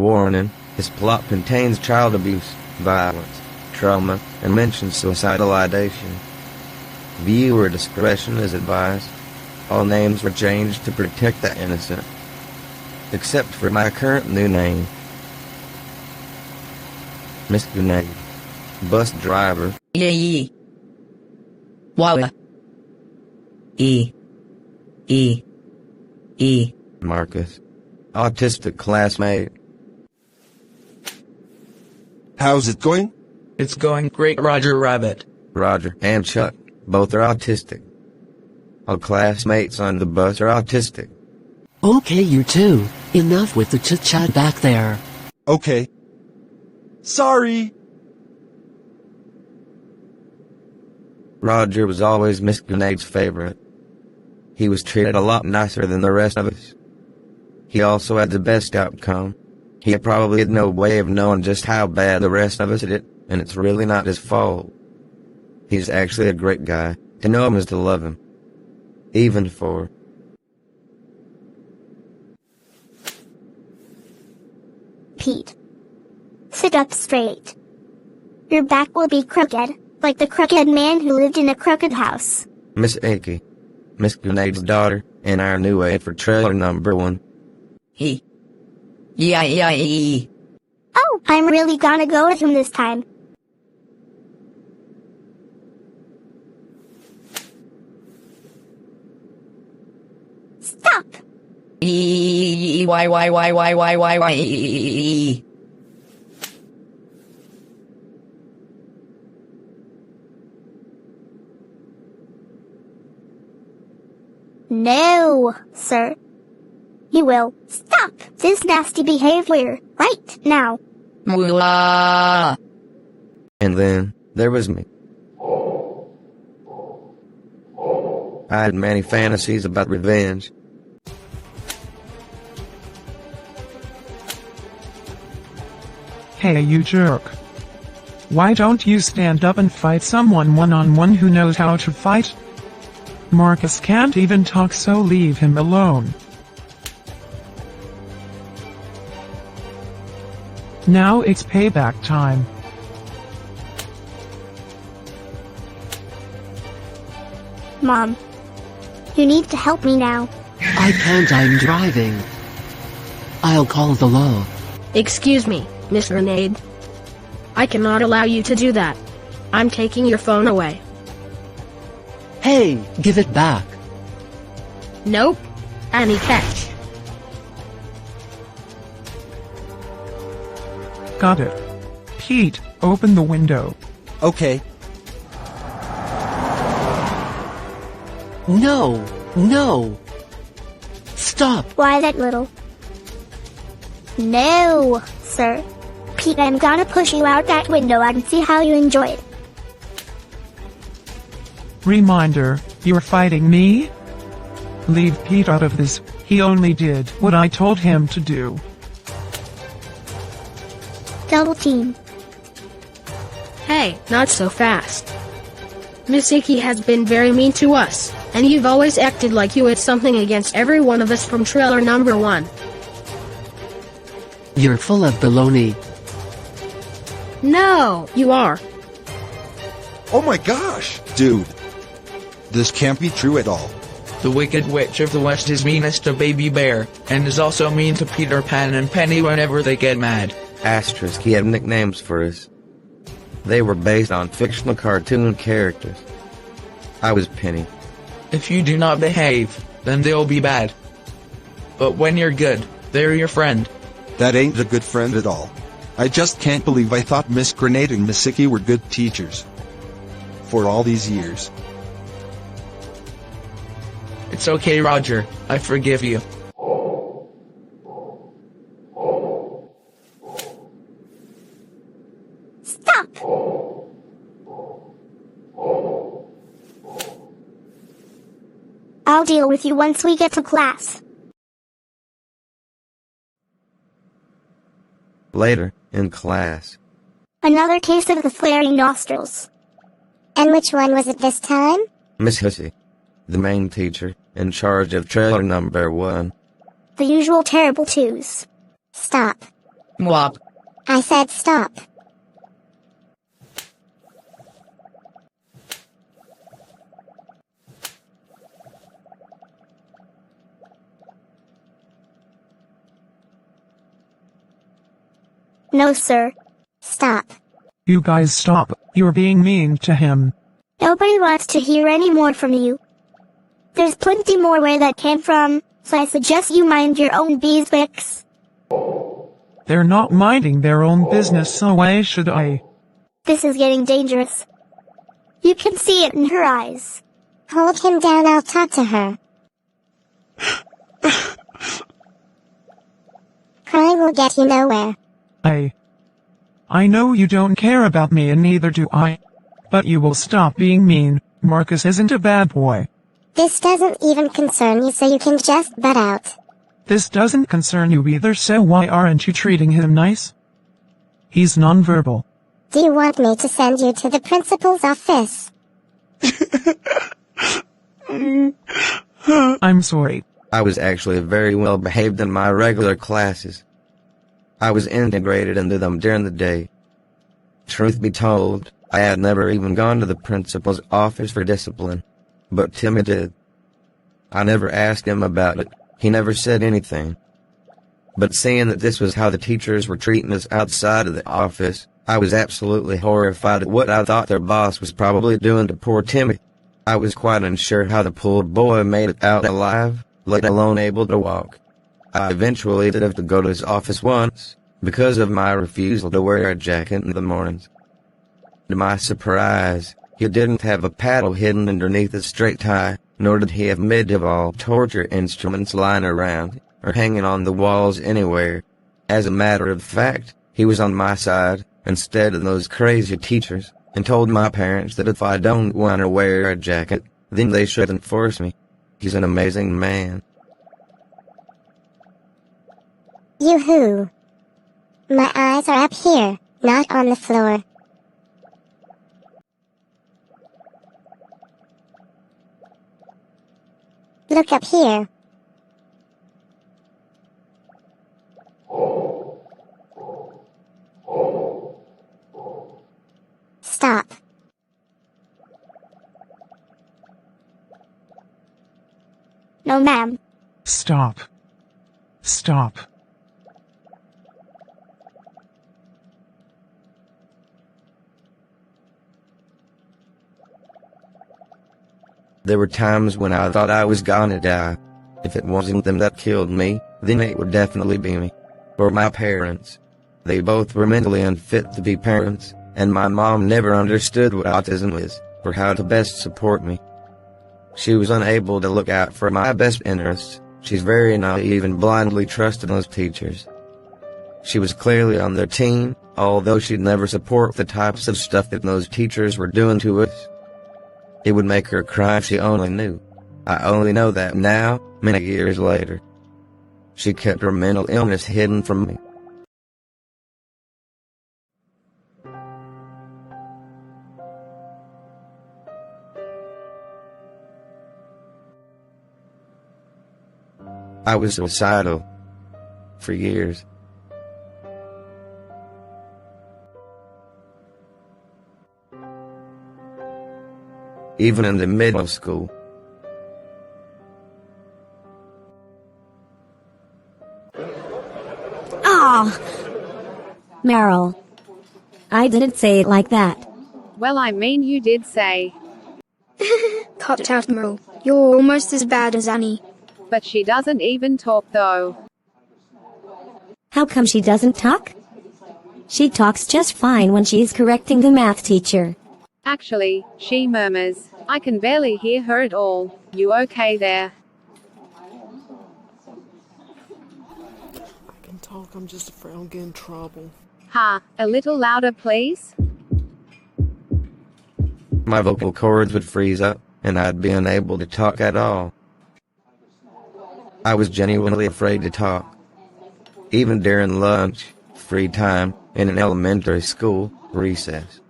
Warning, this plot contains child abuse, violence, trauma, and mentions suicidal ideation. Viewer discretion is advised. All names were changed to protect the innocent. Except for my current new name. Miss Grenade. Bus driver. E. Wawa. E. Marcus. Autistic classmate. How's it going? It's going great, Roger Rabbit. Roger and Chuck, both are autistic. All classmates on the bus are autistic. Okay, you two. Enough with the chit-chat back there. Okay. Sorry. Roger was always Miss Grenade's favorite. He was treated a lot nicer than the rest of us. He also had the best outcome. He probably had no way of knowing just how bad the rest of us did it, and it's really not his fault. He's actually a great guy. To know him is to love him. Even for... Pete. Sit up straight. Your back will be crooked, like the crooked man who lived in a crooked house. Miss Icky. Miss Grenade's daughter, and our new aide for trailer number 1. Yeah. Oh, I'm really gonna go with him this time. Stop! Why. No, sir. You will stop this nasty behavior right now. Moolah. And then, there was me. I had many fantasies about revenge. Hey, you jerk. Why don't you stand up and fight someone one-on-one who knows how to fight? Marcus can't even talk, so leave him alone. Now it's payback time. Mom, you need to help me now. I can't, I'm driving. I'll call the law. Excuse me, Miss Grenade. I cannot allow you to do that. I'm taking your phone away. Hey, give it back. Nope. Any catch. Got it. Pete, open the window. Okay. No. Stop. Why that little? No, sir. Pete, I'm gonna push you out that window and see how you enjoy it. Reminder, you're fighting me? Leave Pete out of this, he only did what I told him to do. Double team. Hey, not so fast. Miss Icky has been very mean to us, and you've always acted like you had something against every one of us from trailer number 1. You're full of baloney. No, you are. Oh my gosh, dude. This can't be true at all. The Wicked Witch of the West is meanest to Baby Bear, and is also mean to Peter Pan and Penny whenever they get mad. Asterisk, he had nicknames for us. They were based on fictional cartoon characters. I was Penny. If you do not behave, then they'll be bad. But when you're good, they're your friend. That ain't a good friend at all. I just can't believe I thought Miss Grenade and Miss Icky were good teachers. For all these years. It's okay, Roger, I forgive you. Stop! I'll deal with you once we get to class. Later, in class. Another case of the flaring nostrils. And which one was it this time? Miss Hussey, the main teacher, in charge of trailer number 1. The usual terrible twos. Stop. Mwop. I said stop. No, sir. Stop. You guys stop. You're being mean to him. Nobody wants to hear any more from you. There's plenty more where that came from, so I suggest you mind your own beeswax. They're not minding their own business, so why should I? This is getting dangerous. You can see it in her eyes. Hold him down, I'll talk to her. Crying will get you nowhere. I know you don't care about me and neither do I. But you will stop being mean. Marcus isn't a bad boy. This doesn't even concern you, so you can just butt out. This doesn't concern you either, so why aren't you treating him nice? He's nonverbal. Do you want me to send you to the principal's office? I'm sorry. I was actually very well behaved in my regular classes. I was integrated into them during the day. Truth be told, I had never even gone to the principal's office for discipline. But Timmy did. I never asked him about it. He never said anything. But seeing that this was how the teachers were treating us outside of the office, I was absolutely horrified at what I thought their boss was probably doing to poor Timmy. I was quite unsure how the poor boy made it out alive, let alone able to walk. I eventually did have to go to his office once, because of my refusal to wear a jacket in the mornings. To my surprise, he didn't have a paddle hidden underneath his straight tie, nor did he have medieval torture instruments lying around, or hanging on the walls anywhere. As a matter of fact, he was on my side, instead of those crazy teachers, and told my parents that if I don't want to wear a jacket, then they shouldn't force me. He's an amazing man. Yoo-hoo. My eyes are up here, not on the floor. Look up here. Stop. No, ma'am. Stop. Stop. There were times when I thought I was gonna die. If it wasn't them that killed me, then it would definitely be me. Or my parents. They both were mentally unfit to be parents, and my mom never understood what autism is, or how to best support me. She was unable to look out for my best interests. She's very naive and blindly trusted those teachers. She was clearly on their team, although she'd never support the types of stuff that those teachers were doing to us. It would make her cry if she only knew. I only know that now, many years later. She kept her mental illness hidden from me. I was suicidal. For years. Even in the middle school. Meryl. I didn't say it like that. Well, I mean, you did say. Cut it out, Meryl. You're almost as bad as Annie. But she doesn't even talk, though. How come she doesn't talk? She talks just fine when she's correcting the math teacher. Actually, she murmurs. I can barely hear her at all. You okay there? I can talk, I'm just afraid I'll get in trouble. Ha, a little louder, please? My vocal cords would freeze up, and I'd be unable to talk at all. I was genuinely afraid to talk. Even during lunch, free time, in an elementary school, recess.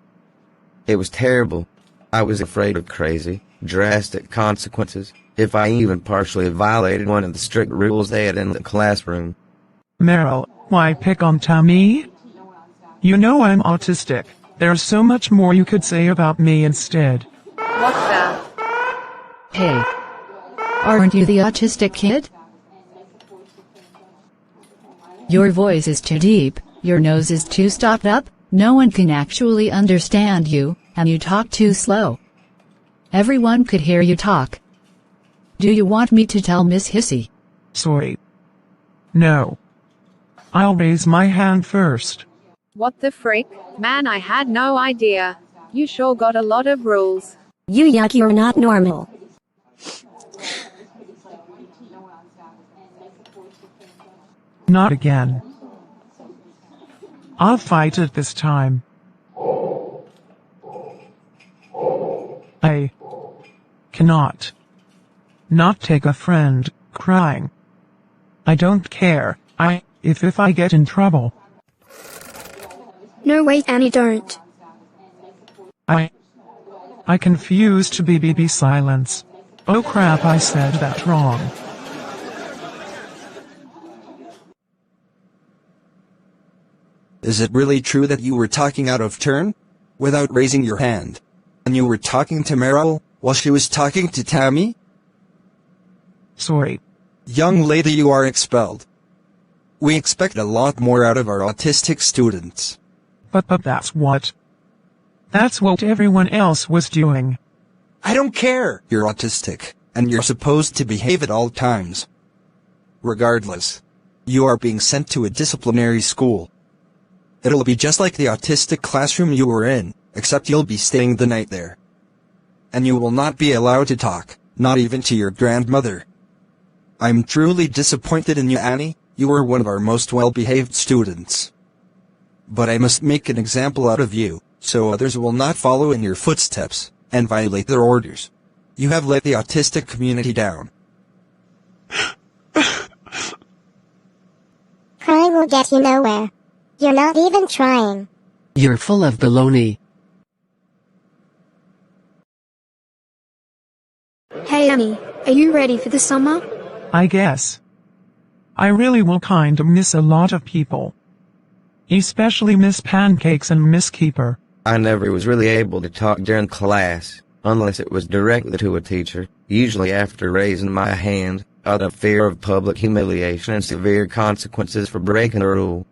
It was terrible. I was afraid of crazy, drastic consequences, if I even partially violated one of the strict rules they had in the classroom. Meryl, Why pick on Tammy? You know I'm autistic. There's so much more you could say about me instead. What the? Hey. Aren't you the autistic kid? Your voice is too deep, your nose is too stopped up, no one can actually understand you, and you talk too slow. Everyone could hear you talk. Do you want me to tell Miss Hissy? Sorry. No. I'll raise my hand first. What the frick? Man, I had no idea. You sure got a lot of rules. You yuck, you're not normal. Not again. I'll fight it this time. I cannot not take a friend crying. I don't care. If I get in trouble. No wait, Annie, don't. I confused to BBB silence. Oh crap, I said that wrong. Is it really true that you were talking out of turn? Without raising your hand? And you were talking to Meryl, while she was talking to Tammy? Sorry. Young lady, you are expelled. We expect a lot more out of our autistic students. But that's what everyone else was doing. I don't care! You're autistic, and you're supposed to behave at all times. Regardless, you are being sent to a disciplinary school. It'll be just like the autistic classroom you were in, except you'll be staying the night there. And you will not be allowed to talk, not even to your grandmother. I'm truly disappointed in you, Annie. You were one of our most well-behaved students. But I must make an example out of you, so others will not follow in your footsteps, and violate their orders. You have let the autistic community down. Crying will get you nowhere. You're not even trying. You're full of baloney. Hey Annie, are you ready for the summer? I guess. I really will kinda miss a lot of people. Especially Miss Pancakes and Miss Keeper. I never was really able to talk during class, unless it was directly to a teacher, usually after raising my hand, out of fear of public humiliation and severe consequences for breaking a rule.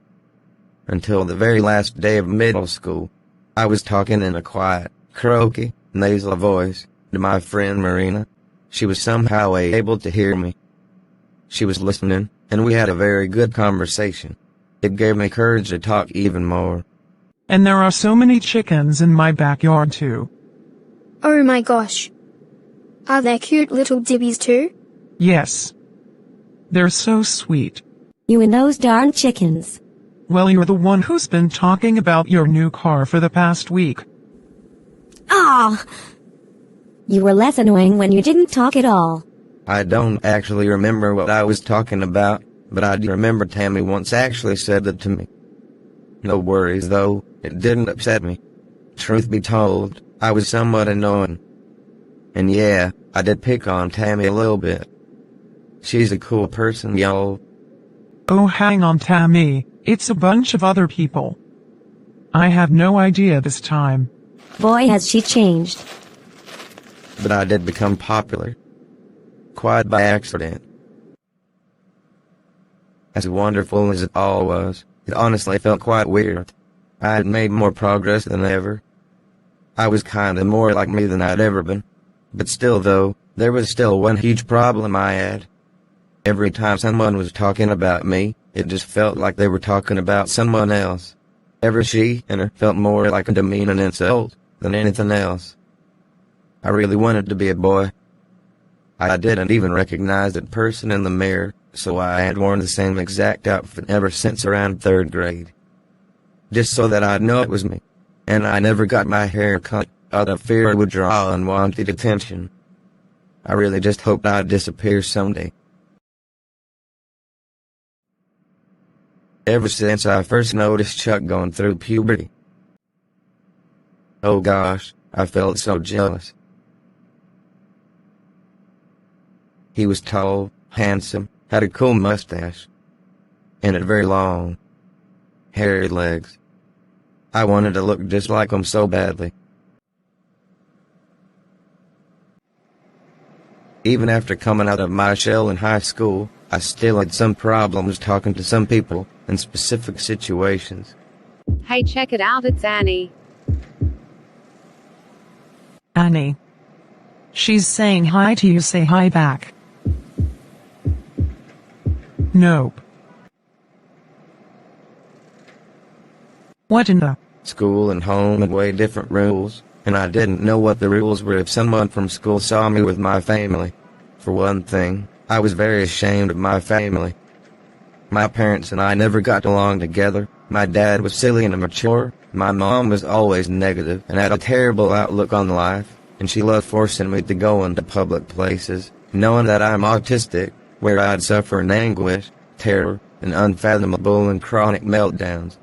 Until the very last day of middle school, I was talking in a quiet, croaky, nasal voice to my friend Marina. She was somehow able to hear me. She was listening, and we had a very good conversation. It gave me courage to talk even more. And there are so many chickens in my backyard too. Oh my gosh. Are there cute little dibbies too? Yes. They're so sweet. You and those darn chickens. Well, you're the one who's been talking about your new car for the past week. Ah! You were less annoying when you didn't talk at all. I don't actually remember what I was talking about, but I do remember Tammy once actually said that to me. No worries though, it didn't upset me. Truth be told, I was somewhat annoying. And yeah, I did pick on Tammy a little bit. She's a cool person, y'all. Oh, hang on, Tammy. It's a bunch of other people. I have no idea this time. Boy, has she changed. But I did become popular. Quite by accident. As wonderful as it all was, it honestly felt quite weird. I had made more progress than ever. I was kinda more like me than I'd ever been. But still though, there was still one huge problem I had. Every time someone was talking about me, it just felt like they were talking about someone else. Every she and her felt more like a demeaning insult than anything else. I really wanted to be a boy. I didn't even recognize that person in the mirror, so I had worn the same exact outfit ever since around 3rd grade. Just so that I'd know it was me. And I never got my hair cut, out of fear it would draw unwanted attention. I really just hoped I'd disappear someday. Ever since I first noticed Chuck going through puberty. Oh gosh, I felt so jealous. He was tall, handsome, had a cool mustache. And it very long, hairy legs. I wanted to look just like him so badly. Even after coming out of my shell in high school, I still had some problems talking to some people in specific situations. Hey, check it out, it's Annie. Annie. She's saying hi to you, say hi back. Nope. What in the? School and home had way different rules, and I didn't know what the rules were if someone from school saw me with my family. For one thing, I was very ashamed of my family. My parents and I never got along together. My dad was silly and immature, my mom was always negative and had a terrible outlook on life, and she loved forcing me to go into public places, knowing that I'm autistic, where I'd suffer in anguish, terror, and unfathomable and chronic meltdowns.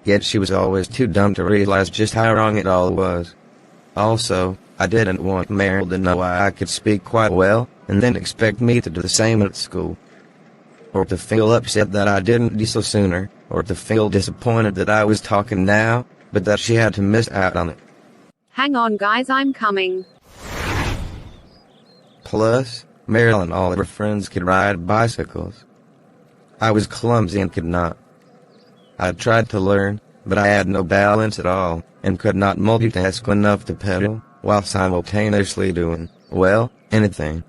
Yet she was always too dumb to realize just how wrong it all was. Also, I didn't want Meryl to know I could speak quite well, and then expect me to do the same at school. Or to feel upset that I didn't do so sooner, or to feel disappointed that I was talking now, but that she had to miss out on it. Hang on guys, I'm coming. Plus, Meryl and all of her friends could ride bicycles. I was clumsy and could not. I tried to learn, but I had no balance at all, and could not multitask enough to pedal, while simultaneously doing, well, anything.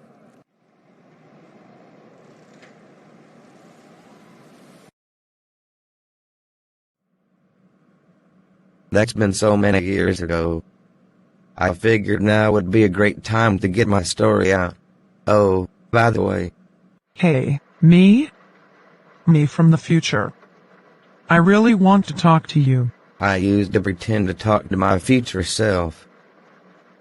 That's been so many years ago. I figured now would be a great time to get my story out. Oh, by the way. Hey, me? Me from the future. I really want to talk to you. I used to pretend to talk to my future self.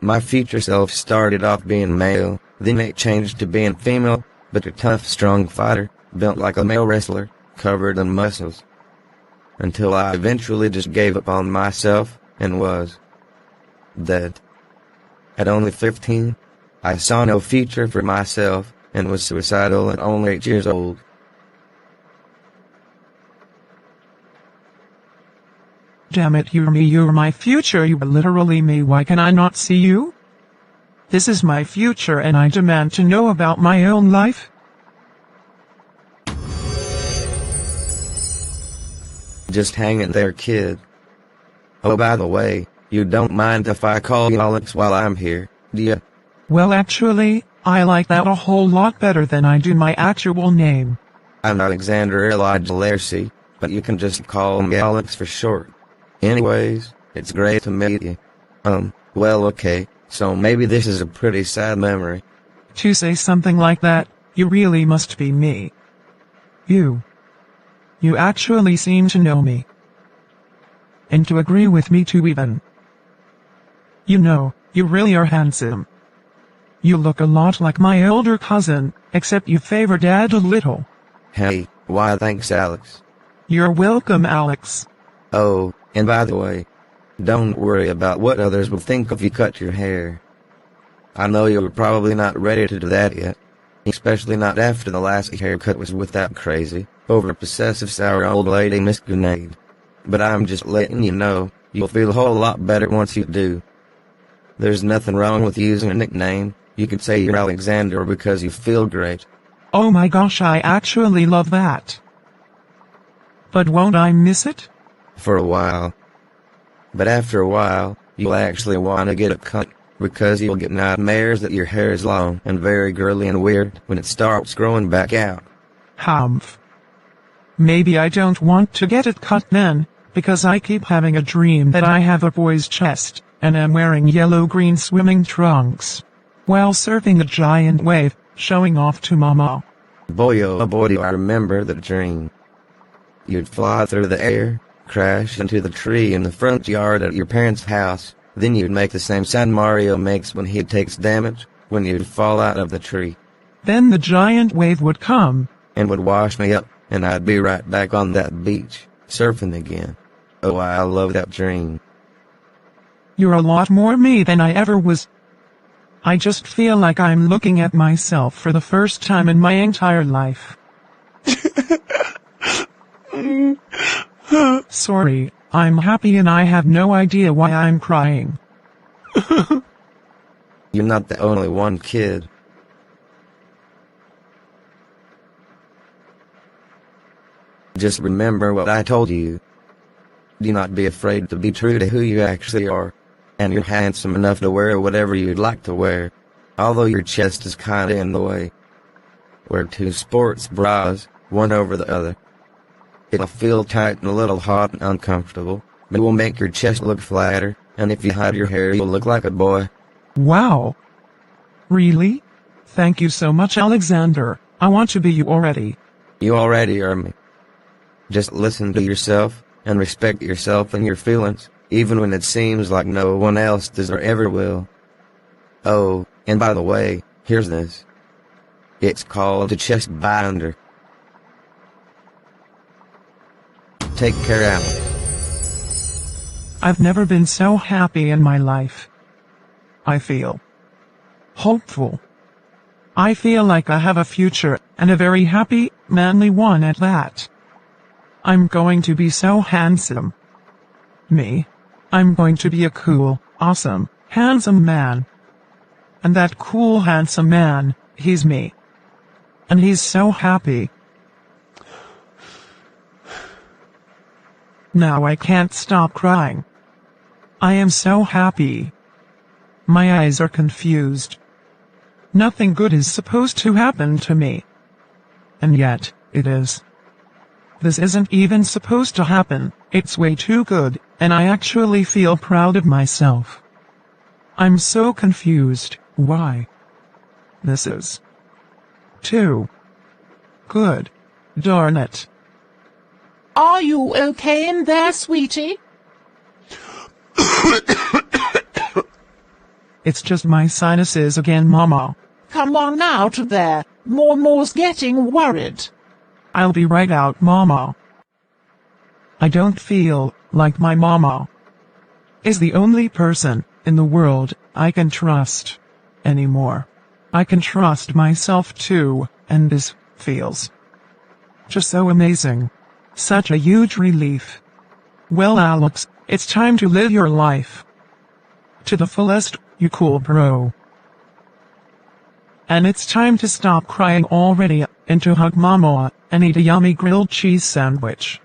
My future self started off being male, then it changed to being female, but a tough, strong fighter, built like a male wrestler, covered in muscles. Until I eventually just gave up on myself, and was dead. At only 15, I saw no future for myself, and was suicidal at only 8 years old. Damn it, you're me, you're my future, you are literally me, why can I not see you? This is my future and I demand to know about my own life. Just hanging there, kid. Oh, by the way, you don't mind if I call you Alex while I'm here, do ya? Well, actually, I like that a whole lot better than I do my actual name. I'm Alexander Elijah Larsey, but you can just call me Alex for short. Anyways, it's great to meet you. Well, okay, so maybe this is a pretty sad memory. To say something like that, you really must be me. You actually seem to know me. And to agree with me too even. You know, you really are handsome. You look a lot like my older cousin, except you favor Dad a little. Hey, why thanks, Alex. You're welcome, Alex. Oh, and by the way, don't worry about what others will think if you cut your hair. I know you're probably not ready to do that yet, especially not after the last haircut was with that crazy, over-possessive sour old lady Miss Grenade. But I'm just letting you know, you'll feel a whole lot better once you do. There's nothing wrong with using a nickname. You could say you're Alexander because you feel great. Oh my gosh, I actually love that. But won't I miss it? For a while. But after a while, you'll actually want to get it cut, because you'll get nightmares that your hair is long and very girly and weird when it starts growing back out. Humph. Maybe I don't want to get it cut then, because I keep having a dream that I have a boy's chest, and am wearing yellow-green swimming trunks, while surfing a giant wave, showing off to Mama. Boy, oh boy, do I remember the dream. You'd fly through the air, crash into the tree in the front yard at your parents' house, then you'd make the same sound Mario makes when he takes damage, when you'd fall out of the tree. Then the giant wave would come, and would wash me up, and I'd be right back on that beach, surfing again. Oh, I love that dream. You're a lot more me than I ever was. I just feel like I'm looking at myself for the first time in my entire life. Sorry, I'm happy and I have no idea why I'm crying. You're not the only one, kid. Just remember what I told you. Do not be afraid to be true to who you actually are. And you're handsome enough to wear whatever you'd like to wear. Although your chest is kinda in the way. Wear 2 sports bras, one over the other. It'll feel tight and a little hot and uncomfortable, but it will make your chest look flatter, and if you hide your hair you'll look like a boy. Wow. Really? Thank you so much, Alexander. I want to be you already. You already are me. Just listen to yourself, and respect yourself and your feelings, even when it seems like no one else does or ever will. Oh, and by the way, here's this. It's called a chest binder. Take care, Alex. I've never been so happy in my life. I feel hopeful. I feel like I have a future, and a very happy, manly one at that. I'm going to be so handsome. Me? I'm going to be a cool, awesome, handsome man. And that cool, handsome man, he's me. And he's so happy. Now I can't stop crying. I am so happy. My eyes are confused. Nothing good is supposed to happen to me. And yet, it is. This isn't even supposed to happen, it's way too good, and I actually feel proud of myself. I'm so confused, why? This is too good. Darn it. Are you okay in there, sweetie? It's just my sinuses again, Mama. Come on out there. Momo's getting worried. I'll be right out, Mama. I don't feel like my mama is the only person in the world I can trust anymore. I can trust myself too, and this feels just so amazing. Such a huge relief. Well, Alex, it's time to live your life to the fullest, you cool bro. And it's time to stop crying already and to hug Mama and eat a yummy grilled cheese sandwich.